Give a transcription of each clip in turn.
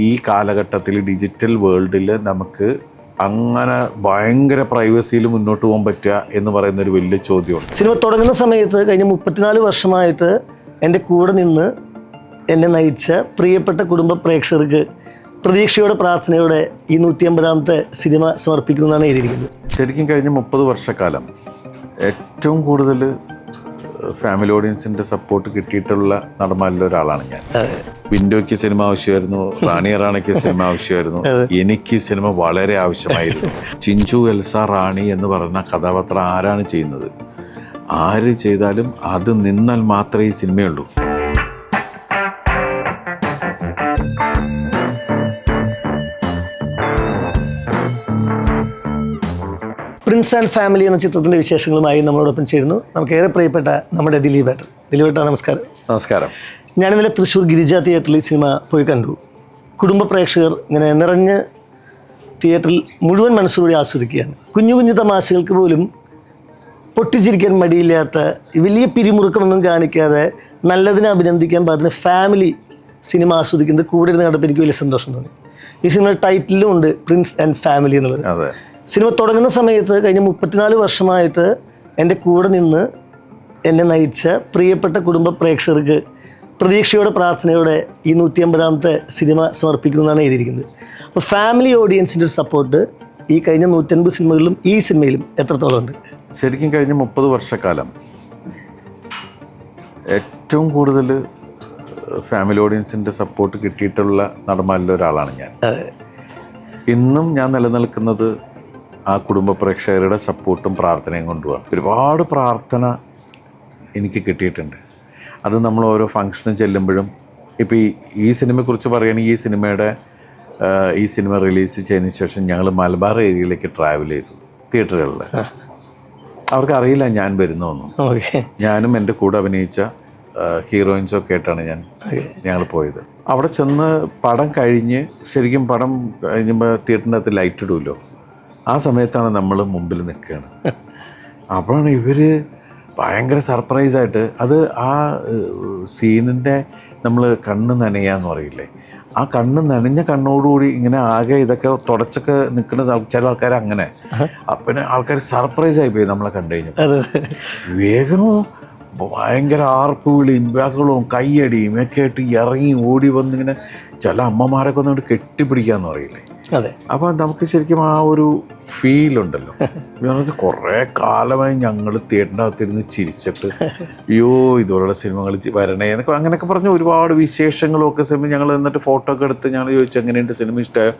ഈ കാലഘട്ടത്തിൽ ഡിജിറ്റൽ വേൾഡിൽ നമുക്ക് അങ്ങനെ ഭയങ്കര പ്രൈവസിയിൽ മുന്നോട്ട് പോകാൻ പറ്റുക എന്ന് പറയുന്ന ഒരു വലിയ ചോദ്യമുണ്ട്. സിനിമ തുടങ്ങുന്ന സമയത്ത് കഴിഞ്ഞ 34 വർഷമായിട്ട് എൻ്റെ കൂടെ നിന്ന് എന്നെ നയിച്ച പ്രിയപ്പെട്ട കുടുംബ പ്രേക്ഷകർക്ക് പ്രതീക്ഷയോടെ പ്രാർത്ഥനയോടെ ഈ 150ാമത്തെ സിനിമ സമർപ്പിക്കുന്നതാണ് എഴുതിയിരിക്കുന്നത്. ശരിക്കും കഴിഞ്ഞ 30 വർഷക്കാലം ഏറ്റവും കൂടുതൽ ഫാമിലി ഓഡിയൻസിൻ്റെ സപ്പോർട്ട് കിട്ടിയിട്ടുള്ള നടന്മാരിൽ ഒരാളാണ് ഞാൻ. വിൻഡോയ്ക്ക് സിനിമ ആവശ്യമായിരുന്നു, റാണി റാണിക്ക് സിനിമ ആവശ്യമായിരുന്നു, എനിക്ക് സിനിമ വളരെ ആവശ്യമായിരുന്നു. ചിഞ്ചു എൽസ റാണി എന്ന് പറഞ്ഞ കഥാപാത്രം ആരാണ് ചെയ്യുന്നത്, ആര് ചെയ്താലും അത് നിന്നാൽ മാത്രമേ ഈ സിനിമയുള്ളൂ. പ്രിൻസ് ആൻഡ് ഫാമിലി എന്ന ചിത്രത്തിൻ്റെ വിശേഷങ്ങളുമായി നമ്മളോടൊപ്പം ചേരുന്നു നമുക്ക് ഏറെ പ്രിയപ്പെട്ട നമ്മുടെ ദിലീപേട്ടൻ. ദിലീപേട്ട നമസ്കാരം. നമസ്കാരം. ഞാനിന്നലെ തൃശ്ശൂർ ഗിരിജ തിയേറ്ററിൽ ഈ സിനിമ പോയി കണ്ടു. കുടുംബ പ്രേക്ഷകർ ഇങ്ങനെ നിറഞ്ഞ് തിയേറ്ററിൽ മുഴുവൻ മനസ്സോടെ ആസ്വദിക്കുകയാണ്. കുഞ്ഞു കുഞ്ഞു തമാശകൾക്ക് പോലും പൊട്ടിച്ചിരിക്കാൻ മടിയില്ലാത്ത, വലിയ പിരിമുറുക്കമൊന്നും കാണിക്കാതെ നല്ലതിനെ അഭിനന്ദിക്കാൻ പാകത്തിന് ഫാമിലി സിനിമ ആസ്വദിക്കുന്നത് കൂടെ ഇരുന്ന് കണ്ടപ്പോൾ എനിക്ക് വലിയ സന്തോഷം തോന്നി. ഈ സിനിമയുടെ ടൈറ്റിലും ഉണ്ട് പ്രിൻസ് ആൻഡ് ഫാമിലി എന്നുള്ളത്. അതെ. സിനിമ തുടങ്ങുന്ന സമയത്ത് കഴിഞ്ഞ 34 വർഷമായിട്ട് എൻ്റെ കൂടെ നിന്ന് എന്നെ നയിച്ച പ്രിയപ്പെട്ട കുടുംബ പ്രേക്ഷകർക്ക് പ്രതീക്ഷയോടെ പ്രാർത്ഥനയോടെ ഈ 150ാമത്തെ സിനിമ സമർപ്പിക്കുന്നതാണ് എഴുതിയിരിക്കുന്നത്. അപ്പോൾ ഫാമിലി ഓഡിയൻസിൻ്റെ ഒരു സപ്പോർട്ട് ഈ കഴിഞ്ഞ 150 സിനിമകളിലും ഈ സിനിമയിലും എത്രത്തോളം ഉണ്ട്? ശരിക്കും കഴിഞ്ഞ 30 വർഷക്കാലം ഏറ്റവും കൂടുതൽ ഫാമിലി ഓഡിയൻസിൻ്റെ സപ്പോർട്ട് കിട്ടിയിട്ടുള്ള നടന്മാരിൽ ഒരാളാണ് ഞാൻ. ഇന്നും ഞാൻ നിലനിൽക്കുന്നത് ആ കുടുംബ പ്രേക്ഷകരുടെ സപ്പോർട്ടും പ്രാർത്ഥനയും കൊണ്ടുപോകാം. ഒരുപാട് പ്രാർത്ഥന എനിക്ക് കിട്ടിയിട്ടുണ്ട്. അത് നമ്മൾ ഓരോ ഫംഗ്ഷനും ചെല്ലുമ്പോഴും, ഇപ്പോൾ ഈ സിനിമയെക്കുറിച്ച് പറയുകയാണെങ്കിൽ ഈ സിനിമ റിലീസ് ചെയ്തതിന് ശേഷം ഞങ്ങൾ മലബാർ ഏരിയയിലേക്ക് ട്രാവൽ ചെയ്തു തിയേറ്ററുകളിൽ. അവർക്കറിയില്ല ഞാൻ വരുന്നൊന്നും. ഞാനും എൻ്റെ കൂടെ അഭിനയിച്ച ഹീറോയിൻസൊക്കെ ആയിട്ടാണ് ഞങ്ങൾ പോയത്. അവിടെ ചെന്ന് പടം കഴിഞ്ഞ്, ശരിക്കും പടം കഴിഞ്ഞപ്പോൾ തിയേറ്ററിൻ്റെ അകത്ത് ലൈറ്റ് ഇടുമല്ലോ, ആ സമയത്താണ് നമ്മൾ മുമ്പിൽ നിൽക്കുകയാണ്. അപ്പോഴാണ് ഇവർ ഭയങ്കര സർപ്രൈസായിട്ട്, അത് ആ സീനിൻ്റെ നമ്മൾ കണ്ണ് നനയാന്ന് പറയില്ലേ, ആ കണ്ണ് നനഞ്ഞ കണ്ണോടുകൂടി ഇങ്ങനെ ആകെ ഇതൊക്കെ തുടച്ചൊക്കെ നിൽക്കുന്ന ചില ആൾക്കാർ അങ്ങനെ. അപ്പം ആൾക്കാർ സർപ്രൈസായി പോയി നമ്മളെ കണ്ടു കഴിഞ്ഞപ്പോൾ. വേഗം ഭയങ്കര ആർപ്പുവിളിയും ബഹളവും കയ്യടിയും ഒക്കെ ആയിട്ട് ഇറങ്ങി ഓടി വന്നിങ്ങനെ ചില അമ്മമാരൊക്കെ ഒന്നുകൊണ്ട് കെട്ടിപ്പിടിക്കാന്ന് പറയില്ലേ. അപ്പോൾ നമുക്ക് ശരിക്കും ആ ഒരു ഫീലുണ്ടല്ലോ. ഞങ്ങൾക്ക് കുറേ കാലമായി ഞങ്ങൾ തിയേറ്ററിൻ്റെ അകത്തിരുന്ന് ചിരിച്ചിട്ട് അയ്യോ ഇതുപോലുള്ള സിനിമകൾ വരണേ എന്നൊക്കെ അങ്ങനെയൊക്കെ പറഞ്ഞ് ഒരുപാട് വിശേഷങ്ങളും ഒക്കെ സിനിമ ഞങ്ങൾ എന്നിട്ട് ഫോട്ടോ ഒക്കെ എടുത്ത് ഞങ്ങൾ ചോദിച്ചു എങ്ങനെയുണ്ട് സിനിമ, ഇഷ്ടമായോ?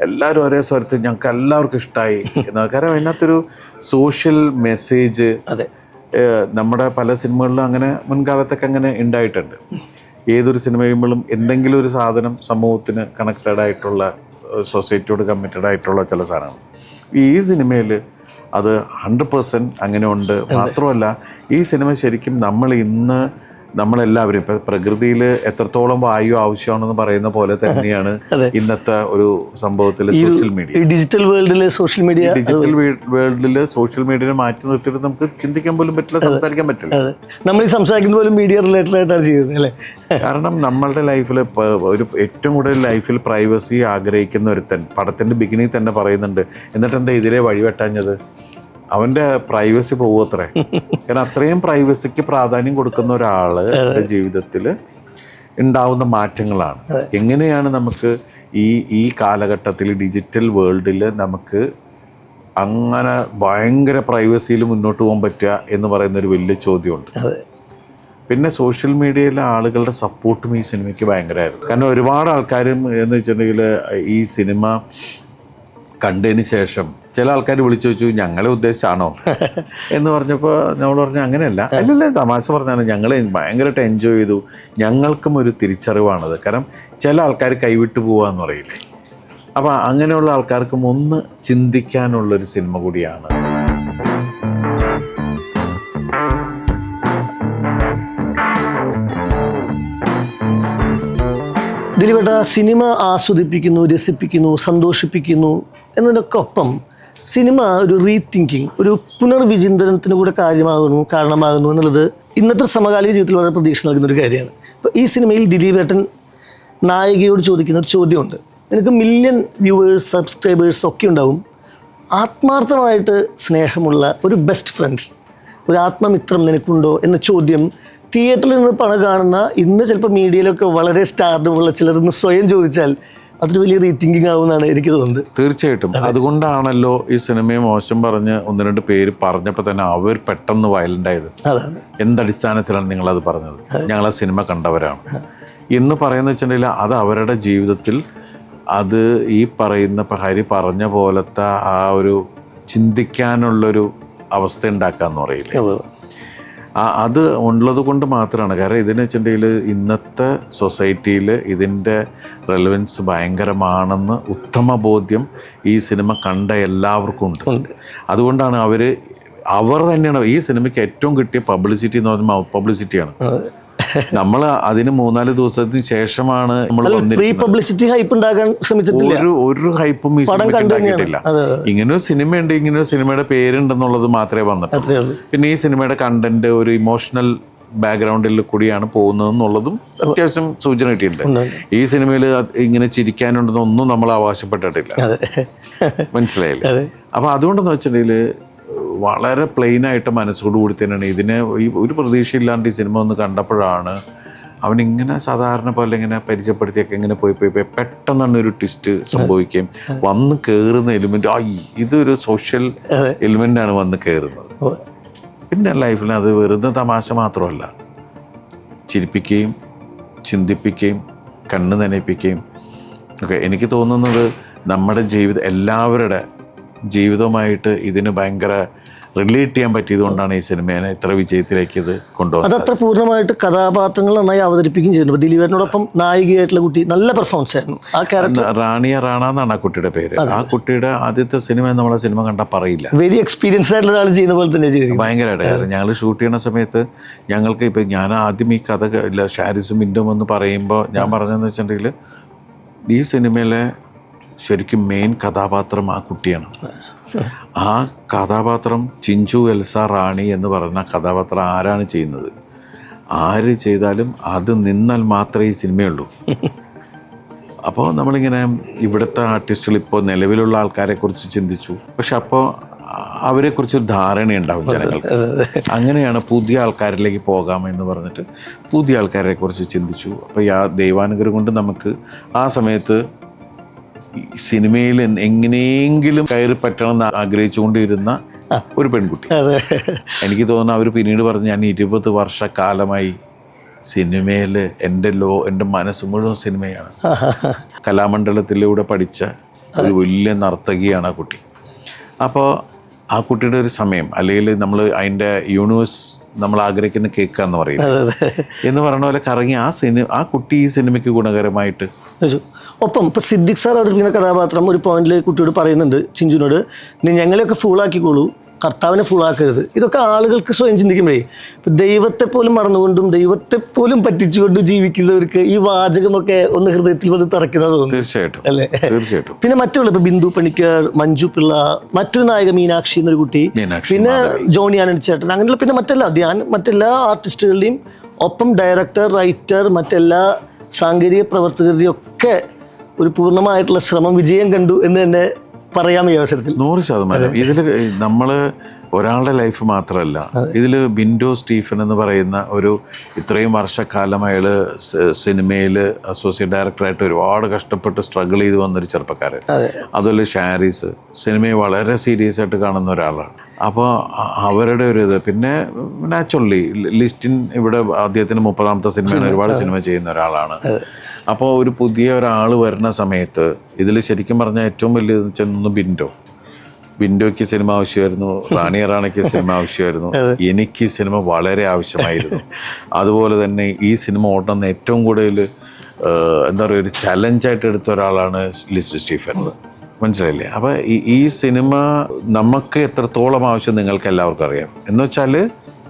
എല്ലാവരും ഒരേ സ്വരത്തിൽ ഞങ്ങൾക്ക് എല്ലാവർക്കും ഇഷ്ടമായി എന്നാൽ. കാരണം അതിനകത്തൊരു സോഷ്യൽ മെസ്സേജ് നമ്മുടെ പല സിനിമകളിലും അങ്ങനെ മുൻകാലത്തൊക്കെ അങ്ങനെ ഉണ്ടായിട്ടുണ്ട്. ഏതൊരു സിനിമ ചെയ്യുമ്പോഴും എന്തെങ്കിലും ഒരു സാധനം സമൂഹത്തിന് കണക്റ്റഡ് ആയിട്ടുള്ള, സൊസൈറ്റിയോട് കമ്മിറ്റഡ് ആയിട്ടുള്ള ചില സാധനങ്ങൾ. ഈ സിനിമയിൽ അത് 100% അങ്ങനെ ഉണ്ട്. മാത്രമല്ല ഈ സിനിമ ശരിക്കും നമ്മളെല്ലാവരും ഇപ്പം പ്രകൃതിയിൽ എത്രത്തോളം വായു ആവശ്യമാണെന്ന് പറയുന്ന പോലെ തന്നെയാണ് ഇന്നത്തെ ഒരു സംഭവത്തിൽ സോഷ്യൽ മീഡിയ. ഡിജിറ്റൽ വേൾഡിൽ സോഷ്യൽ മീഡിയയെ മാറ്റി നിർത്തിയിട്ട് നമുക്ക് ചിന്തിക്കാൻ പോലും പറ്റില്ല, സംസാരിക്കാൻ പറ്റില്ല. നമ്മൾ ഈ സംസാരിക്കുന്ന പോലും മീഡിയ റിലേറ്റഡ് ആയിട്ടാണ് ചെയ്യുന്നത് അല്ലേ? കാരണം നമ്മളുടെ ലൈഫിൽ ഏറ്റവും കൂടുതൽ ലൈഫിൽ പ്രൈവസി ആഗ്രഹിക്കുന്ന ഒരുത്തൻ പടത്തിൻ്റെ ബിഗിനിങ് തന്നെ പറയുന്നുണ്ട്, എന്നിട്ട് എന്താ ഇതിലെ വഴിവെട്ടാഞ്ഞത്, അവൻ്റെ പ്രൈവസി പോവത്രേ. കാരണം അത്രയും പ്രൈവസിക്ക് പ്രാധാന്യം കൊടുക്കുന്ന ഒരാളുടെ ജീവിതത്തിൽ ഉണ്ടാവുന്ന മാറ്റങ്ങളാണ്. എങ്ങനെയാണ് നമുക്ക് ഈ കാലഘട്ടത്തിൽ ഡിജിറ്റൽ വേൾഡിൽ നമുക്ക് അങ്ങനെ ഭയങ്കര പ്രൈവസിയിൽ മുന്നോട്ട് പോകാൻ പറ്റുക എന്ന് പറയുന്നൊരു വലിയ ചോദ്യമുണ്ട്. പിന്നെ സോഷ്യൽ മീഡിയയിലെ ആളുകളുടെ സപ്പോർട്ടും ഈ സിനിമയ്ക്ക് ഭയങ്കരമായിരുന്നു. കാരണം ഒരുപാട് ആൾക്കാരും എന്ന് വെച്ചിട്ടുണ്ടെങ്കിൽ ഈ സിനിമ കണ്ടതിന് ശേഷം ചില ആൾക്കാർ വിളിച്ചു ചോദിച്ചു ഞങ്ങളെ ഉദ്ദേശിച്ചാണോ എന്ന് പറഞ്ഞപ്പോൾ നമ്മൾ പറഞ്ഞു അങ്ങനെയല്ല, അല്ലല്ലേ തമാശ പറഞ്ഞാണ്, ഞങ്ങൾ ഭയങ്കരമായിട്ട് എൻജോയ് ചെയ്തു, ഞങ്ങൾക്കും ഒരു തിരിച്ചറിവാണത്. കാരണം ചില ആൾക്കാർ കൈവിട്ടു പോവാന്ന് പറയില്ലേ, അപ്പം അങ്ങനെയുള്ള ആൾക്കാർക്കും ഒന്ന് ചിന്തിക്കാനുള്ളൊരു സിനിമ കൂടിയാണ്. ദിലീപേട്ട, സിനിമ ആസ്വദിപ്പിക്കുന്നു, രസിപ്പിക്കുന്നു, സന്തോഷിപ്പിക്കുന്നു എന്നതിനൊക്കെ ഒപ്പം സിനിമ ഒരു റീതിങ്കിങ്, ഒരു പുനർവിചിന്തനത്തിന് കൂടെ കാരണമാകുന്നു എന്നുള്ളത് ഇന്നത്തെ സമകാലിക ജീവിതത്തിൽ വളരെ പ്രതീക്ഷ നൽകുന്ന ഒരു കാര്യമാണ്. അപ്പോൾ ഈ സിനിമയിൽ ദിലീപേട്ടൻ നായികയോട് ചോദിക്കുന്ന ഒരു ചോദ്യമുണ്ട്. നിനക്ക് മില്യൺ വ്യൂവേഴ്സ്, സബ്സ്ക്രൈബേഴ്സ് ഒക്കെ ഉണ്ടാവും, ആത്മാർത്ഥമായിട്ട് സ്നേഹമുള്ള ഒരു ബെസ്റ്റ് ഫ്രണ്ട്, ഒരു ആത്മമിത്രം നിനക്കുണ്ടോ എന്ന ചോദ്യം തിയേറ്ററിൽ നിന്ന് പണം കാണുന്ന ഇന്ന് ചിലപ്പോൾ മീഡിയയിലൊക്കെ വളരെ സ്റ്റാർഡമുള്ള ചിലർന്ന് സ്വയം ചോദിച്ചാൽ അതൊരു വലിയ റീതിങ്കിങ് ആവുമെന്നാണ് എനിക്ക് തോന്നുന്നത്. തീർച്ചയായിട്ടും. അതുകൊണ്ടാണല്ലോ ഈ സിനിമയെ മോശം പറഞ്ഞ് 1-2 പേര് പറഞ്ഞപ്പോൾ തന്നെ അവർ പെട്ടെന്ന് വയലൻ്റ് ആയത്. അതാണ് എന്തടിസ്ഥാനത്തിലാണ് നിങ്ങളത് പറഞ്ഞത്? ഞങ്ങൾ ആ സിനിമ കണ്ടവരാണ് എന്ന് പറയുന്നത് വെച്ചിട്ടുണ്ടെങ്കിൽ അത് അവരുടെ ജീവിതത്തിൽ അത് ഈ പറയുന്ന ഇപ്പം ഹരി പറഞ്ഞ പോലത്തെ ആ ഒരു ചിന്തിക്കാനുള്ളൊരു അവസ്ഥ ഉണ്ടാക്കാന്ന് പറയില്ലേ, അത് ഉള്ളത് കൊണ്ട് മാത്രമാണ്. കാരണം ഇതിന് വെച്ചിട്ടുണ്ടെങ്കിൽ ഇന്നത്തെ സൊസൈറ്റിയിൽ ഇതിൻ്റെ റെലവൻസ് ഭയങ്കരമാണെന്ന് ഉത്തമ ബോധ്യം ഈ സിനിമ കണ്ട എല്ലാവർക്കും ഉണ്ട്. അതുകൊണ്ടാണ് അവർ തന്നെയാണ് ഈ സിനിമയ്ക്ക് ഏറ്റവും കിട്ടിയ പബ്ലിസിറ്റി എന്ന് പറഞ്ഞാൽ മൗത്ത് പബ്ലിസിറ്റിയാണ്. നമ്മൾ അതിന് 3-4 ദിവസത്തിന് ശേഷമാണ് നമ്മൾ ഒരു ഹൈപ്പും ഈ സിനിമയ്ക്ക് ഉണ്ടാക്കിയിട്ടില്ല. ഇങ്ങനൊരു സിനിമയുണ്ട്, ഇങ്ങനൊരു സിനിമയുടെ പേരുണ്ടെന്നുള്ളത് മാത്രമേ വന്നിട്ടുള്ളൂ. പിന്നെ ഈ സിനിമയുടെ കണ്ടന്റ് ഒരു ഇമോഷണൽ ബാക്ക്ഗ്രൗണ്ടിൽ കൂടിയാണ് പോകുന്നതെന്നുള്ളതും അത്യാവശ്യം സൂചന കിട്ടിയിട്ടുണ്ട്. ഈ സിനിമയിൽ ഇങ്ങനെ ചിരിക്കാനുണ്ടെന്നൊന്നും നമ്മൾ അവകാശപ്പെട്ടിട്ടില്ല, മനസ്സിലായില്ലേ? അപ്പോൾ അതുകൊണ്ടെന്ന് വെച്ചിട്ടുണ്ടെങ്കിൽ വളരെ പ്ലെയിനായിട്ട് മനസ്സോടുകൂടി തന്നെയാണ് ഇതിനെ ഒരു പ്രതീക്ഷയില്ലാണ്ട് ഈ സിനിമ ഒന്ന് കണ്ടപ്പോഴാണ് അവനിങ്ങനെ സാധാരണ പോലെ ഇങ്ങനെ പരിചയപ്പെടുത്തിയൊക്കെ ഇങ്ങനെ പോയി പെട്ടെന്നാണ് ഒരു ട്വിസ്റ്റ് സംഭവിക്കുകയും വന്ന് കയറുന്ന എലിമെന്റ് ഇതൊരു സോഷ്യൽ എലിമെൻ്റാണ് വന്ന് കയറുന്നത്. പിന്നെ ലൈഫിൽ അത് വെറുതെ തമാശ മാത്രമല്ല, ചിരിപ്പിക്കുകയും ചിന്തിപ്പിക്കുകയും കണ്ണ് നനയിപ്പിക്കുകയും ഒക്കെ. എനിക്ക് തോന്നുന്നത് നമ്മുടെ എല്ലാവരുടെ ജീവിതവുമായിട്ട് ഇതിന് ഭയങ്കര റിലേറ്റ് ചെയ്യാൻ പറ്റിയതുകൊണ്ടാണ് ഈ സിനിമയെ ഇത്ര വിജയത്തിലേക്ക് ഇത് കൊണ്ടുപോകുന്നത്. അതത്ര പൂർണ്ണമായിട്ട് കഥാപാത്രങ്ങൾ നന്നായി അവതരിപ്പിക്കുകയും ചെയ്തിട്ടുണ്ട്. ദിലീപേട്ടനോടൊപ്പം നായികയായിട്ടുള്ള കുട്ടി നല്ല പെർഫോമൻസ് ആയിരുന്നു. ആ ക്യാരക്ടർ റാണിയ റാണ എന്നാണ് ആ കുട്ടിയുടെ പേര്. ആ കുട്ടിയുടെ ആദ്യത്തെ സിനിമ നമ്മളെ സിനിമ കണ്ടാൽ പറയില്ല, വെരി എക്സ്പീരിയൻസ്ഡ് ആയിട്ടുള്ള ഒരാൾ ചെയ്യുന്ന പോലെ തന്നെ ചെയ്തു ഭയങ്കരമായിട്ട്. ഞങ്ങൾ ഷൂട്ട് ചെയ്യുന്ന സമയത്ത് ഞങ്ങൾക്ക് ഇപ്പം ഞാൻ ആദ്യം ഈ കഥ ഷാരിസും മിൻറ്റും എന്ന് പറയുമ്പോൾ ഞാൻ പറഞ്ഞതെന്ന് വെച്ചിട്ടുണ്ടെങ്കിൽ ഈ സിനിമയിലെ ശരിക്കും മെയിൻ കഥാപാത്രം ആ കുട്ടിയാണ്. ആ കഥാപാത്രം ചിഞ്ചു എൽസ റാണി എന്ന് പറഞ്ഞ കഥാപാത്രം ആരാണ് ചെയ്യുന്നത്? ആര് ചെയ്താലും അത് നിന്നാൽ മാത്രമേ ഈ സിനിമയുള്ളൂ. അപ്പോൾ നമ്മളിങ്ങനെ ഇവിടുത്തെ ആർട്ടിസ്റ്റുകൾ ഇപ്പോൾ നിലവിലുള്ള ആൾക്കാരെക്കുറിച്ച് ചിന്തിച്ചു, പക്ഷെ അപ്പോൾ അവരെക്കുറിച്ചൊരു ധാരണയുണ്ടാവും ജനങ്ങൾക്ക്. അങ്ങനെയാണ് പുതിയ ആൾക്കാരിലേക്ക് പോകാമെന്ന് പറഞ്ഞിട്ട് പുതിയ ആൾക്കാരെക്കുറിച്ച് ചിന്തിച്ചു. അപ്പോൾ ആ ദൈവാനുഗ്രഹം കൊണ്ട് നമുക്ക് ആ സമയത്ത് സിനിമയിൽ എങ്ങനെയെങ്കിലും കയറി പറ്റണം എന്ന് ആഗ്രഹിച്ചുകൊണ്ടിരുന്ന ഒരു പെൺകുട്ടി. എനിക്ക് തോന്നുന്നു അവർ പിന്നീട് പറഞ്ഞു, ഞാൻ 20 വർഷക്കാലമായി സിനിമയിൽ എൻ്റെ മനസ്സ് മുഴുവൻ സിനിമയാണ്. കലാമണ്ഡലത്തിലൂടെ പഠിച്ച ഒരു വലിയ നർത്തകിയാണ് ആ കുട്ടി. അപ്പോൾ ആ കുട്ടിയുടെ ഒരു സമയം, അല്ലെങ്കിൽ നമ്മൾ അതിൻ്റെ യൂണിവേഴ്സ് നമ്മൾ ആഗ്രഹിക്കുന്ന കേൾക്കുക എന്ന് പറയുന്നത് എന്ന് പറയുന്ന പോലെ കറങ്ങി ആ കുട്ടി ഈ സിനിമയ്ക്ക് ഗുണകരമായിട്ട്. ഒപ്പം ഇപ്പം സിദ്ദിഖ് സാർ അവതരിപ്പിക്കുന്ന കഥാപാത്രം ഒരു പോയിന്റിൽ കുട്ടിയോട് പറയുന്നുണ്ട്, ചിഞ്ചുനോട്, നീ ഞങ്ങളെയൊക്കെ ഫുള്ളാക്കിക്കോളൂ, കർത്താവിനെ ഫുള്ളാക്കരുത്. ഇതൊക്കെ ആളുകൾക്ക് സ്വയം ചിന്തിക്കുമ്പോഴേ ഇപ്പം ദൈവത്തെ പോലും മറന്നുകൊണ്ടും ദൈവത്തെ പോലും പറ്റിച്ചുകൊണ്ടും ജീവിക്കുന്നവർക്ക് ഈ വാചകമൊക്കെ ഒന്ന് ഹൃദയത്തിൽ വന്ന് തറയ്ക്കുന്നത് തോന്നുന്നു. തീർച്ചയായിട്ടും അല്ലേ? തീർച്ചയായിട്ടും. പിന്നെ മറ്റുള്ള ഇപ്പം ബിന്ദു പണിക്കർ, മഞ്ജു പിള്ള, മറ്റൊരു നായിക മീനാക്ഷി എന്നൊരു കുട്ടി, പിന്നെ ജോണി ആനന്ദ് ചേട്ടൻ, അങ്ങനെയുള്ള പിന്നെ മറ്റെല്ലാ ആർട്ടിസ്റ്റുകളുടെയും ഒപ്പം ഡയറക്ടർ, റൈറ്റർ, മറ്റെല്ലാ സാങ്കേതിക പ്രവർത്തകരുടെയും ഒക്കെ ഒരു പൂർണ്ണമായിട്ടുള്ള ശ്രമം വിജയം കണ്ടു എന്ന് തന്നെ പറയാം ഈ അവസരത്തിൽ. 100%. ഇതിൽ നമ്മൾ ഒരാളുടെ ലൈഫ് മാത്രമല്ല, ഇതിൽ ബിൻഡോ സ്റ്റീഫൻ എന്ന് പറയുന്ന ഒരു ഇത്രയും വർഷക്കാലം അയാൾ സിനിമയിൽ അസോസിയേറ്റ് ഡയറക്ടറായിട്ട് ഒരുപാട് കഷ്ടപ്പെട്ട് സ്ട്രഗിൾ ചെയ്ത് വന്നൊരു ചെറുപ്പക്കാരൻ. അതുപോലെ ഷാരിസ് സിനിമയെ വളരെ സീരിയസ് ആയിട്ട് കാണുന്ന ഒരാളാണ്. അപ്പോൾ അവരുടെ ഒരു ഇത്, പിന്നെ നാച്ചുറലി ലിസ്റ്റിൻ ഇവിടെ അദ്ദേഹത്തിന് 30ാമത്തെ സിനിമയാണ്, ഒരുപാട് സിനിമ ചെയ്യുന്ന ഒരാളാണ്. അപ്പോൾ ഒരു പുതിയ ഒരാൾ വരുന്ന സമയത്ത് ഇതിൽ ശരിക്കും പറഞ്ഞാൽ ഏറ്റവും വലിയ ചെന്നു ബിൻഡോയ്ക്ക് സിനിമ ആവശ്യമായിരുന്നു, റാണിക്ക് സിനിമ ആവശ്യമായിരുന്നു, എനിക്ക് സിനിമ വളരെ ആവശ്യമായിരുന്നു. അതുപോലെ തന്നെ ഈ സിനിമ ഓടുന്ന ഏറ്റവും കൂടുതൽ എന്താ പറയുക ഒരു ചലഞ്ചായിട്ട് എടുത്ത ഒരാളാണ് ലിസ്റ്റ് സ്റ്റീഫൻ. മനസ്സിലായില്ലേ? അപ്പോൾ ഈ സിനിമ നമുക്ക് എത്രത്തോളം ആവശ്യം നിങ്ങൾക്ക് എല്ലാവർക്കും അറിയാം. എന്ന് വെച്ചാൽ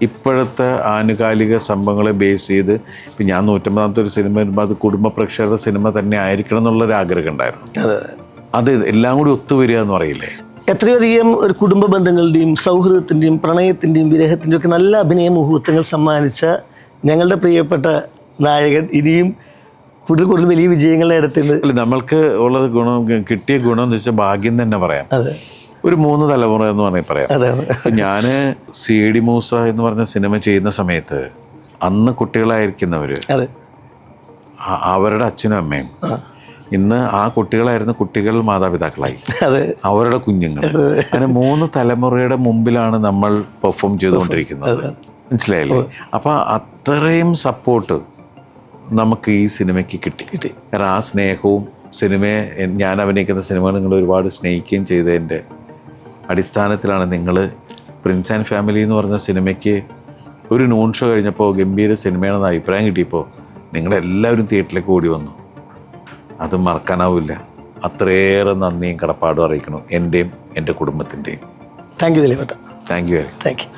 ഇപ്പോഴത്തെ ആനുകാലിക സംഭവങ്ങളെ ബേസ് ചെയ്ത് ഇപ്പം ഞാൻ 150ാമത്തെ ഒരു സിനിമ വരുമ്പോൾ അത് കുടുംബ പ്രേക്ഷകരുടെ സിനിമ തന്നെ ആയിരിക്കണം എന്നുള്ളൊരു ആഗ്രഹം ഉണ്ടായിരുന്നു. അത് എല്ലാം കൂടി ഒത്തുവരിക എന്ന് പറയില്ലേ? എത്രയധികം ഒരു കുടുംബ ബന്ധങ്ങളുടെയും സൗഹൃദത്തിൻ്റെയും പ്രണയത്തിൻ്റെയും വിരഹത്തിൻ്റെയും ഒക്കെ നല്ല അഭിനയ മുഹൂർത്തങ്ങൾ സമ്മാനിച്ച ഞങ്ങളുടെ പ്രിയപ്പെട്ട നായകൻ ഇനിയും കൂടുതൽ വലിയ വിജയങ്ങൾ നേടത്തുന്നത്. അല്ല, നമ്മൾക്ക് ഉള്ളത് കിട്ടിയ ഗുണം എന്ന് വെച്ചാൽ ഭാഗ്യം തന്നെ പറയാം. അതെ, ഒരു 3 തലമുറ എന്ന് വേണമെങ്കിൽ പറയാം. അതാണ്. ഞാൻ CID മൂസ എന്ന് പറഞ്ഞ സിനിമ ചെയ്യുന്ന സമയത്ത് അന്ന് കുട്ടികളായിരിക്കുന്നവർ, അതെ, അവരുടെ അച്ഛനും അമ്മയും ഇന്ന് ആ കുട്ടികളായിരുന്ന കുട്ടികൾ മാതാപിതാക്കളായി, അതെ, അവരുടെ കുഞ്ഞുങ്ങൾ. അങ്ങനെ 3 തലമുറയുടെ മുമ്പിലാണ് നമ്മൾ പെർഫോം ചെയ്തുകൊണ്ടിരിക്കുന്നത്. മനസ്സിലായില്ലേ? അപ്പം അത്രയും സപ്പോർട്ട് നമുക്ക് ഈ സിനിമയ്ക്ക് കിട്ടി. കാരണം ആ സ്നേഹവും സിനിമയെ, ഞാൻ അഭിനയിക്കുന്ന സിനിമ നിങ്ങൾ ഒരുപാട് സ്നേഹിക്കുകയും ചെയ്തതിൻ്റെ അടിസ്ഥാനത്തിലാണ് നിങ്ങൾ പ്രിൻസ് ആൻഡ് ഫാമിലി എന്ന് പറഞ്ഞ സിനിമയ്ക്ക് ഒരു നോൺ ഷോ കഴിഞ്ഞപ്പോൾ ഗംഭീര സിനിമയാണെന്ന് അഭിപ്രായം കിട്ടിയപ്പോൾ നിങ്ങളെല്ലാവരും തിയേറ്ററിലേക്ക് ഓടി വന്നു. അത് മറക്കാനാവില്ല. അത്രയേറെ നന്ദിയും കടപ്പാടും അറിയിക്കണം എൻ്റെയും എൻ്റെ കുടുംബത്തിൻ്റെയും. താങ്ക് യു ദിലീപേട്ട. Thank you very. Thank U.